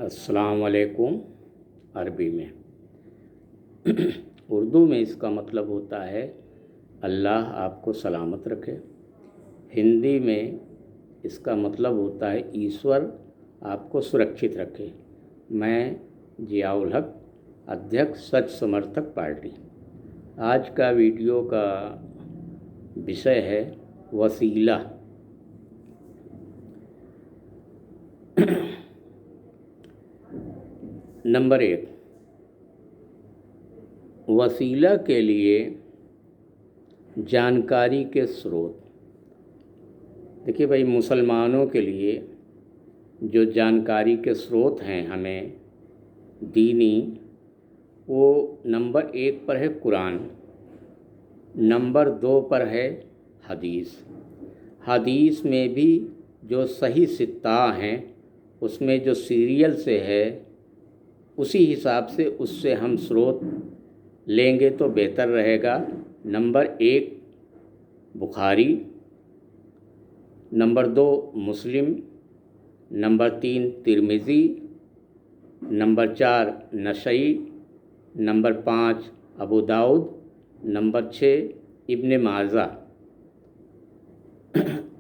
अस्सलाम वालेकुम अरबी में। उर्दू में इसका मतलब होता है अल्लाह आपको सलामत रखे। हिंदी में इसका मतलब होता है ईश्वर आपको सुरक्षित रखे। मैं जियाउल हक, अध्यक्ष सच समर्थक पार्टी। आज का वीडियो का विषय है वसीला। नंबर 1, वसीला के लिए जानकारी के स्रोत। देखिए भाई, मुसलमानों के लिए जो जानकारी के स्रोत हैं हमें दीनी, वो नंबर 1 पर है कुरान, नंबर 2 पर है हदीस। हदीस में भी जो सही सित्ता हैं उसमें जो सीरियल से है उसी हिसाब से उससे हम स्रोत लेंगे तो बेहतर रहेगा। Number 1 Bukhari, number 2 Muslim, number 3 Tirmidhi, number 4 Nasai, number 5 Abu Dawood, number 6 Ibne Majah.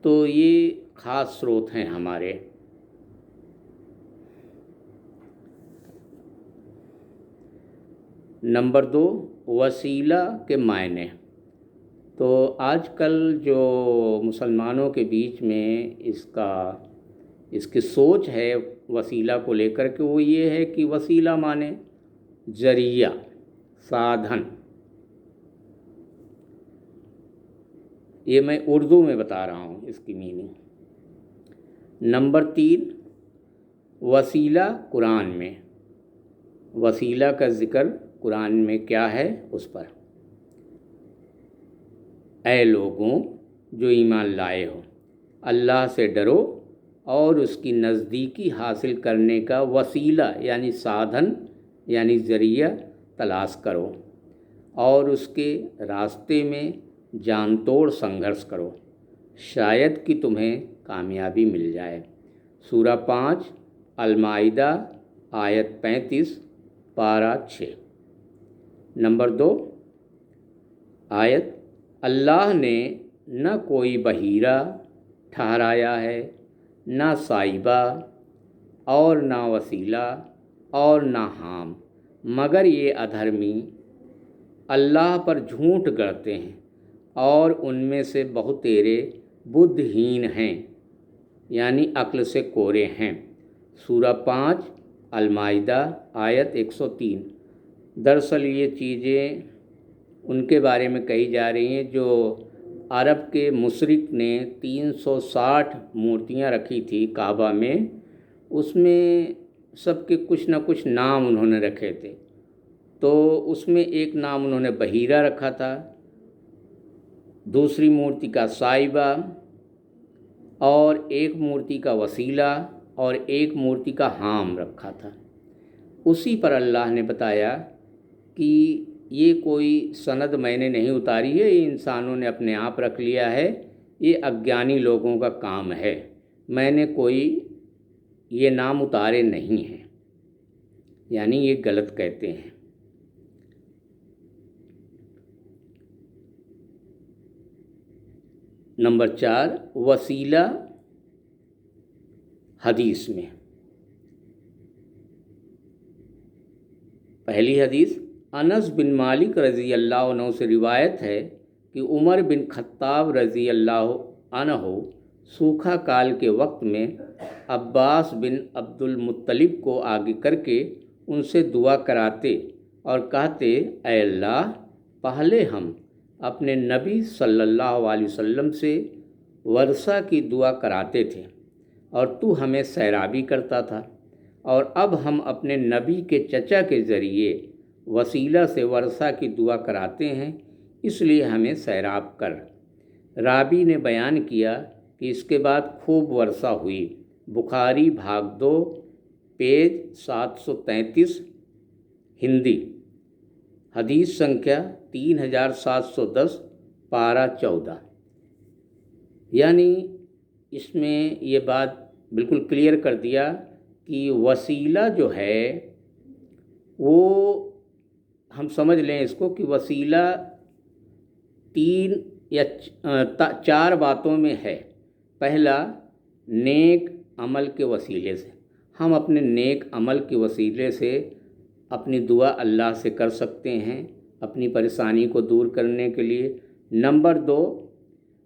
तो ये ख़ास स्रोत हैं हमारे। नंबर 2 वसीला के मायने। तो आजकल जो मुसलमानों के बीच में इसकी सोच है वसीला को लेकर के, वो ये है कि वसीला माने जरिया, साधन। ये मैं उर्दू में बता रहा हूँ इसकी मीनिंग। नंबर 3 वसीला कुरान में। वसीला का ज़िक्र कुरान में क्या है उस पर। ऐ लोगों जो ईमान लाए हो, अल्लाह से डरो और उसकी नज़दीकी हासिल करने का वसीला यानी साधन यानी ज़रिया तलाश करो और उसके रास्ते में जान तोड़ संघर्ष करो, शायद कि तुम्हें कामयाबी मिल जाए। सूरा 5 अल-माइदा आयत 35 पारा 6। नंबर 2 आयत, अल्लाह ने न कोई बहीरा ठहराया है, न साइबा और न वसीला और न हाम, मगर ये अधर्मी अल्लाह पर झूठ गढ़ते हैं और उनमें से बहुतेरे बुद्धिहीन हैं यानी अक्ल से कोरे हैं। सूरा 5 अल-माइदा आयत 103। दरअसल ये चीज़ें उनके बारे में कही जा रही हैं जो अरब के मुशरिक ने 360 मूर्तियां रखी थी काबा में। उसमें सबके कुछ न कुछ नाम उन्होंने रखे थे। तो उसमें एक नाम उन्होंने बहीरा रखा था, दूसरी मूर्ति का साइबा, और एक मूर्ति का वसीला और एक मूर्ति का हाम रखा था। उसी पर अल्लाह ने बताया कि ये कोई सनद मैंने नहीं उतारी है, ये इंसानों ने अपने आप रख लिया है, ये अज्ञानी लोगों का काम है, मैंने कोई ये नाम उतारे नहीं हैं, यानी ये गलत कहते हैं। नंबर 4 वसीला हदीस में। पहली हदीस अनस बिन मालिक रज़ी अल्लाह अन्हु से रिवायत है कि उमर बिन खत्ताब रज़ी अल्लाह अन्हु सूखा काल के वक्त में अब्बास बिन अब्दुल मुत्तलिब को आगे करके उनसे दुआ कराते और कहते, ऐ अल्लाह, पहले हम अपने नबी सल्लल्लाहु अलैहि वसल्लम से वर्षा की दुआ कराते थे और तू हमें सैराबी करता था, और अब हम अपने नबी के चचा के ज़रिए वसीला से वर्षा की दुआ कराते हैं, इसलिए हमें सैराब कर। राबी ने बयान किया कि इसके बाद खूब वर्षा हुई। बुखारी भाग 2 पेज 733 हिंदी, हदीस संख्या 3710 पारा 14। यानी इसमें ये बात बिल्कुल क्लियर कर दिया کہ وسیلہ جو ہے وہ ہم سمجھ لیں اس کو کہ وسیلہ 3 یا 4 باتوں میں ہے۔ پہلا، نیک عمل کے وسیلے سے، ہم اپنے نیک عمل کے وسیلے سے اپنی دعا اللہ سے کر سکتے ہیں اپنی پریشانی کو دور کرنے کے لیے۔ نمبر 2،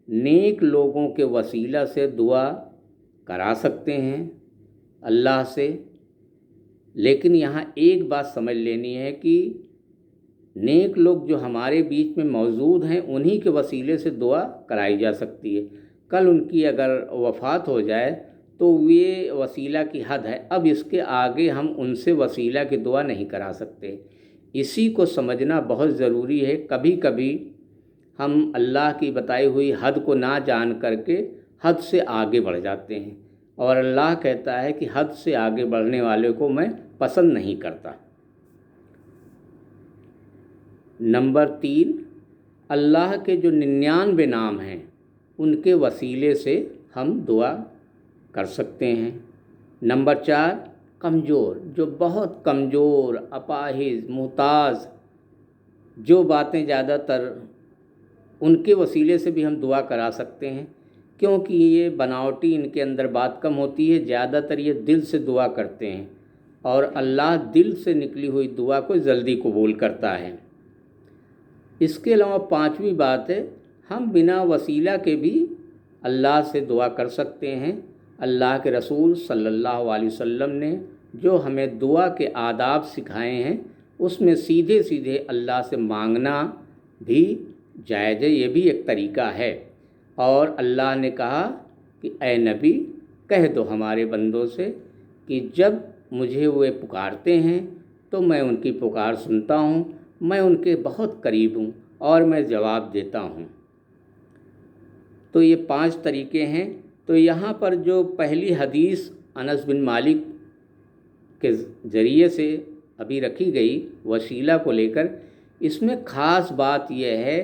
نیک لوگوں کے وسیلہ سے دعا کرا سکتے ہیں اللہ سے۔ لیکن یہاں ایک بات سمجھ لینی ہے کہ نیک لوگ جو ہمارے بیچ میں موجود ہیں انہی کے وسیلے سے دعا کرائی جا سکتی ہے۔ کل ان کی اگر وفات ہو جائے تو یہ وسیلہ کی حد ہے، اب اس کے آگے ہم ان سے وسیلہ کی دعا نہیں کرا سکتے۔ اسی کو سمجھنا بہت ضروری ہے۔ کبھی کبھی ہم اللہ کی بتائی ہوئی حد کو نہ جان کر کے حد سے آگے بڑھ جاتے ہیں، اور اللہ کہتا ہے کہ حد سے آگے بڑھنے والے کو میں پسند نہیں کرتا۔ نمبر 3، اللہ کے جو 99 نام ہیں ان کے وسیلے سے ہم دعا کر سکتے ہیں۔ نمبر 4، کمزور، جو بہت کمزور، اپاہج، محتاج، جو باتیں زیادہ تر ان کے وسیلے سے بھی ہم دعا کرا سکتے ہیں، کیونکہ یہ بناوٹی ان کے اندر بات کم ہوتی ہے، زیادہ تر یہ دل سے دعا کرتے ہیں، اور اللہ دل سے نکلی ہوئی دعا کو جلدی قبول کرتا ہے۔ اس کے علاوہ 5ویں بات ہے، ہم بنا وسیلہ کے بھی اللہ سے دعا کر سکتے ہیں۔ اللہ کے رسول صلی اللہ علیہ وسلم نے جو ہمیں دعا کے آداب سکھائے ہیں اس میں سیدھے سیدھے اللہ سے مانگنا بھی جائز ہے، یہ بھی ایک طریقہ ہے۔ اور اللہ نے کہا کہ اے نبی کہہ دو ہمارے بندوں سے کہ جب مجھے وہ پکارتے ہیں تو میں ان کی پکار سنتا ہوں، میں ان کے بہت قریب ہوں اور میں جواب دیتا ہوں۔ تو یہ 5 طریقے ہیں۔ تو یہاں پر جو پہلی حدیث انس بن مالک کے ذریعے سے ابھی رکھی گئی وسیلہ کو لے کر، اس میں خاص بات یہ ہے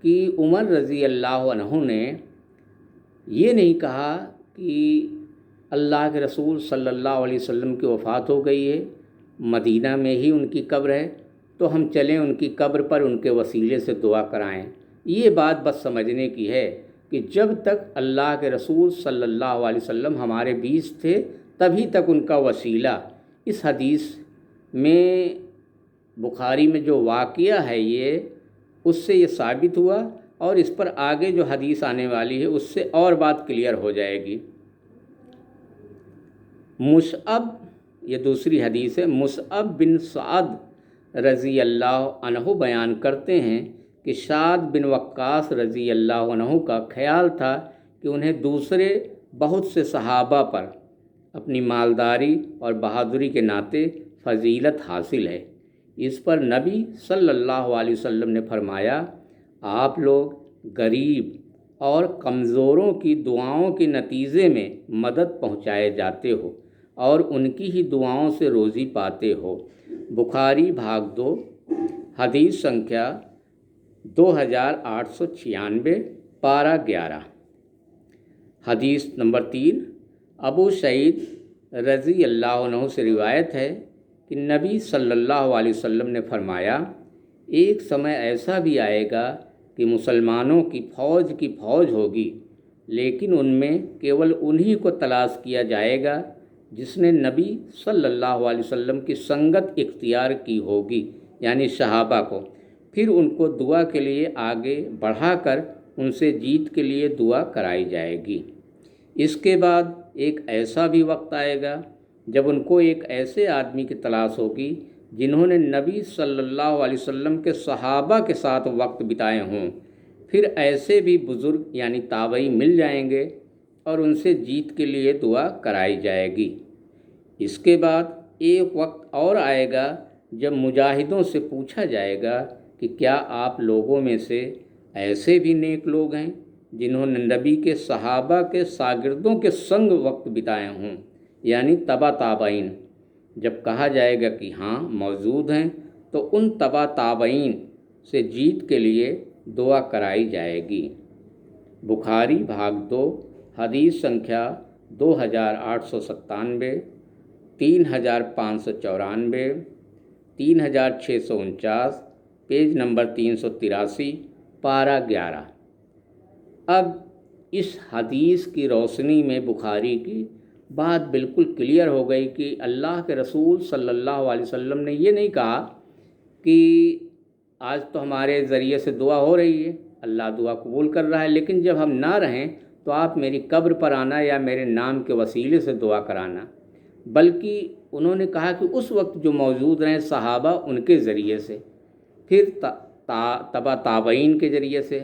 کہ عمر رضی اللہ عنہ نے یہ نہیں کہا کہ اللہ کے رسول صلی اللہ علیہ وسلم کی وفات ہو گئی ہے، مدینہ میں ہی ان کی قبر ہے، تو ہم چلیں ان کی قبر پر ان کے وسیلے سے دعا کرائیں۔ یہ بات بس سمجھنے کی ہے کہ جب تک اللہ کے رسول صلی اللہ علیہ وسلم ہمارے بیچ تھے تبھی تک ان کا وسیلہ۔ اس حدیث میں بخاری میں جو واقعہ ہے یہ اس سے یہ ثابت ہوا، اور اس پر آگے جو حدیث آنے والی ہے اس سے اور بات کلیئر ہو جائے گی۔ مصعب، یہ دوسری حدیث ہے، مصعب بن سعد رضی اللہ عنہ بیان کرتے ہیں کہ سعد بن وقاص رضی اللہ عنہ کا خیال تھا کہ انہیں دوسرے بہت سے صحابہ پر اپنی مالداری اور بہادری کے ناطے فضیلت حاصل ہے۔ اس پر نبی صلی اللہ علیہ وسلم نے فرمایا، آپ لوگ غریب اور کمزوروں کی دعاؤں کے نتیجے میں مدد پہنچائے جاتے ہو اور ان کی ہی دعاؤں سے روزی پاتے ہو۔ بخاری بھاگ 2، حدیث سنکھیا 2896، پارہ 11۔ حدیث نمبر 3، ابو سعید رضی اللہ عنہ سے روایت ہے کہ نبی صلی اللہ علیہ وسلم نے فرمایا، ایک سمے ایسا بھی آئے گا کہ مسلمانوں کی فوج ہوگی، لیکن ان میں کیول انہی کو تلاش کیا جائے گا جس نے نبی صلی اللہ علیہ وسلم کی سنگت اختیار کی ہوگی، یعنی صحابہ کو۔ پھر ان کو دعا کے لیے آگے بڑھا کر ان سے جیت کے لیے دعا کرائی جائے گی۔ اس کے بعد ایک ایسا بھی وقت آئے گا جب ان کو ایک ایسے آدمی کی تلاش ہوگی جنہوں نے نبی صلی اللہ علیہ وسلم کے صحابہ کے ساتھ وقت بتائے ہوں۔ پھر ایسے بھی بزرگ یعنی تابعی مل جائیں گے اور ان سے جیت کے لیے دعا کرائی جائے گی۔ اس کے بعد ایک وقت اور آئے گا جب مجاہدوں سے پوچھا جائے گا کہ کیا آپ لوگوں میں سے ایسے بھی نیک لوگ ہیں جنہوں نے نبی کے صحابہ کے شاگردوں کے سنگ وقت بتائے ہوں، یعنی تبع تابعین۔ جب کہا جائے گا کہ ہاں موجود ہیں تو ان تبع تابعین سے جیت کے لیے دعا کرائی جائے گی۔ بخاری بھاگ 2، حدیث سنکھیا 2897، 3594, 3649, पेज नंबर 383, पारा 11। अब इस हदीस की रोशनी में बुखारी की बात बिल्कुल क्लियर हो गई कि अल्लाह के रसूल सल्लल्लाहु अलैहि वसल्लम ने ये नहीं कहा कि आज तो हमारे ज़रिए से दुआ हो रही है, अल्लाह दुआ कबूल कर रहा है, लेकिन जब हम ना रहें तो आप मेरी कब्र पर आना या मेरे नाम के वसीले से दुआ कराना। बल्कि उन्होंने कहा कि उस वक्त जो मौजूद रहें सहाबा, उनके ज़रिए से, फिर तबा ताबईन के ज़रिए से,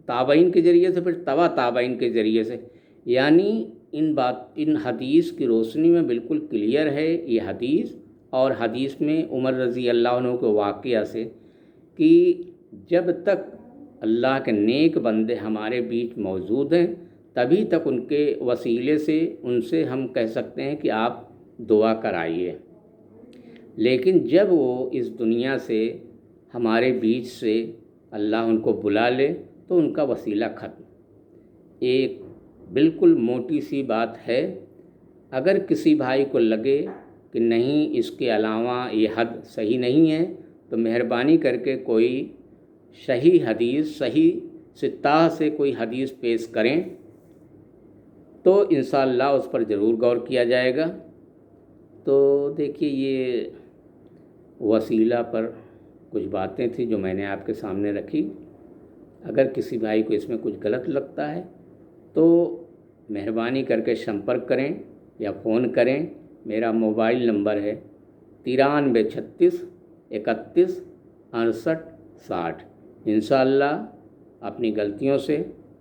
ताबईन के ज़रिए से, फिर तबा ताबईन के ज़रिए से। यानी इन हदीस की रोशनी में बिल्कुल क्लियर है ये हदीस, और हदीस में उमर रज़ी अल्लाह अन्हु के वाक़या से कि जब तक अल्लाह के नेक बंदे हमारे बीच मौजूद हैं तभी तक उनके वसीले से उनसे हम कह सकते हैं कि आप दुआ कराइए, लेकिन जब वो इस दुनिया से हमारे बीच से अल्लाह उनको बुला ले तो उनका वसीला ख़त्म। एक बिल्कुल मोटी सी बात है, अगर किसी भाई को लगे कि नहीं इसके अलावा ये हद सही नहीं है तो मेहरबानी करके कोई सही हदीस, सही सित्ताह से कोई हदीस पेश करें तो इंशाअल्लाह उस पर ज़रूर गौर किया जाएगा। तो देखिए, ये वसीला पर कुछ बातें थी जो मैंने आपके सामने रखी। अगर किसी भाई को इसमें कुछ गलत लगता है तो मेहरबानी करके संपर्क करें या फ़ोन करें। मेरा मोबाइल नंबर है 93 36 31 68 60। इंशाअल्लाह अपनी गलतियों से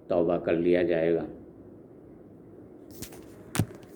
तौबा कर लिया जाएगा।